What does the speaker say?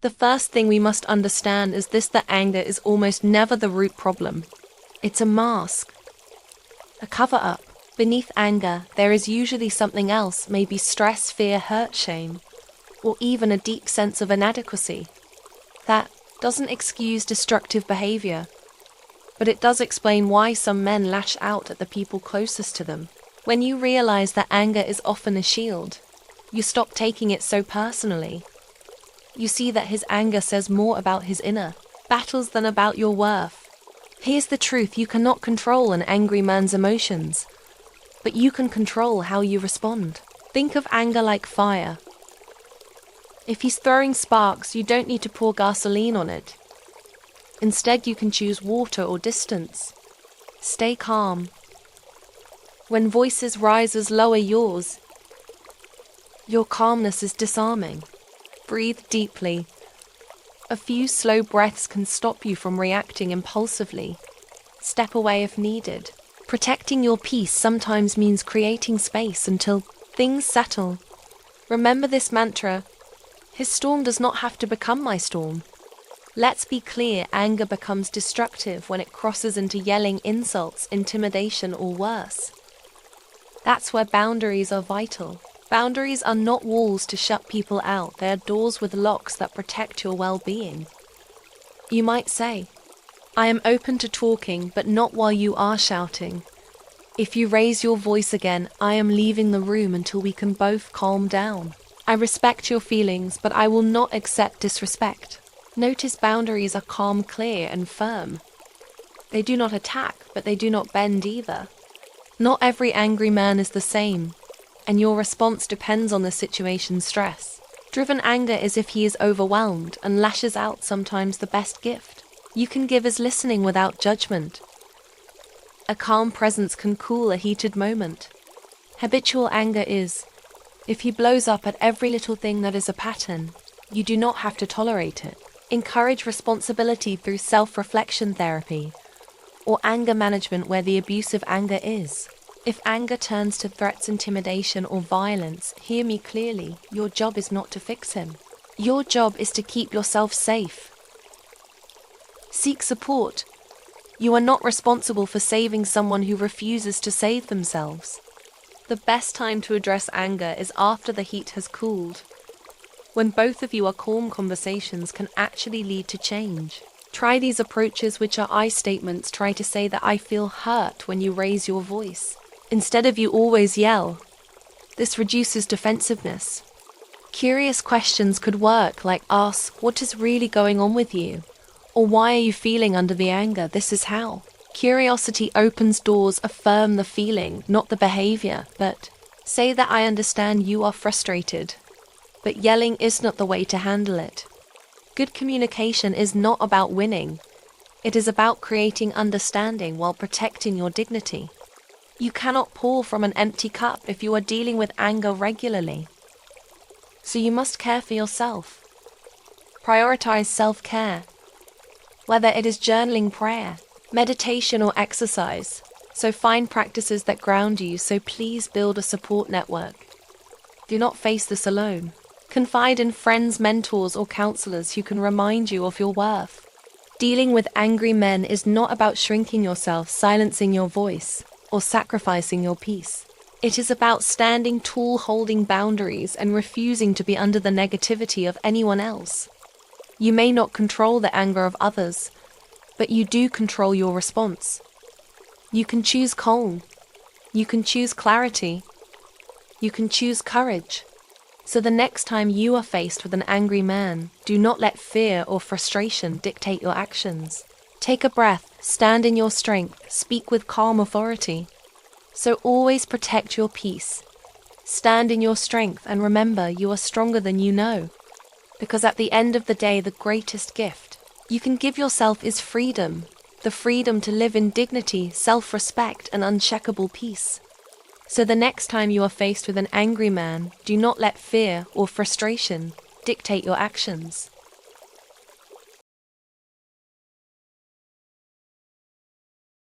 The first thing we must understand is this: that anger is almost never the root problem. It's a mask, a cover-up. Beneath anger, there is usually something else, maybe stress, fear, hurt, shame, or even a deep sense of inadequacy. That doesn't excuse destructive behavior, but it does explain why some men lash out at the people closest to them. When you realize that anger is often a shield, you stop taking it so personally. You see that his anger says more about his inner battles than about your worth. Here's the truth: you cannot control an angry man's emotions, but you can control how you respond. Think of anger like fire. If he's throwing sparks, you don't need to pour gasoline on it. Instead, you can choose water or distance. Stay calm. When voices rise, lower yours. Your calmness is disarming. Breathe deeply. A few slow breaths can stop you from reacting impulsively. Step away if needed. Protecting your peace sometimes means creating space until things settle. Remember this mantra: his storm does not have to become my storm. Let's be clear: anger becomes destructive when it crosses into yelling, insults, intimidation, or worse. That's where boundaries are vital. Boundaries are not walls to shut people out, they're doors with locks that protect your well-being. You might say, I am open to talking, but not while you are shouting. If you raise your voice again, I am leaving the room until we can both calm down. I respect your feelings, but I will not accept disrespect. Notice boundaries are calm, clear, and firm. They do not attack, but they do not bend either. Not every angry man is the same, and your response depends on the situation's stress. Driven anger is if he is overwhelmed, and lashes out sometimes the best gift you can give is listening without judgment. A calm presence can cool a heated moment. Habitual anger is, if he blows up at every little thing that is a pattern, you do not have to tolerate it. Encourage responsibility through self-reflection therapy, or anger management where the abusive anger is. If anger turns to threats, intimidation, or violence, hear me clearly: your job is not to fix him. Your job is to keep yourself safe. Seek support. You are not responsible for saving someone who refuses to save themselves. The best time to address anger is after the heat has cooled. When both of you are calm, conversations can actually lead to change. Try these approaches, which are I statements. Try to say that I feel hurt when you raise your voice, instead of you always yell. This reduces defensiveness. Curious questions could work, like ask, what is really going on with you? Or why are you feeling under the anger? This is how. Curiosity opens doors. Affirm the feeling, not the behavior, but say that I understand you are frustrated, but yelling is not the way to handle it. Good communication is not about winning. It is about creating understanding while protecting your dignity. You cannot pour from an empty cup if you are dealing with anger regularly. So you must care for yourself. Prioritize self-care, whether it is journaling, prayer, meditation, or exercise. So find practices that ground you. So please build a support network. Do not face this alone. Confide in friends, mentors, or counselors who can remind you of your worth. Dealing with angry men is not about shrinking yourself, silencing your voice, or sacrificing your peace. It is about standing tall, holding boundaries, and refusing to be under the negativity of anyone else. You may not control the anger of others, but you do control your response. You can choose calm. You can choose clarity. You can choose courage. So the next time you are faced with an angry man, do not let fear or frustration dictate your actions. Take a breath, stand in your strength, speak with calm authority. So always protect your peace. Stand in your strength and remember you are stronger than you know. Because at the end of the day, the greatest gift you can give yourself is freedom. The freedom to live in dignity, self-respect, and uncheckable peace. So the next time you are faced with an angry man, do not let fear or frustration dictate your actions.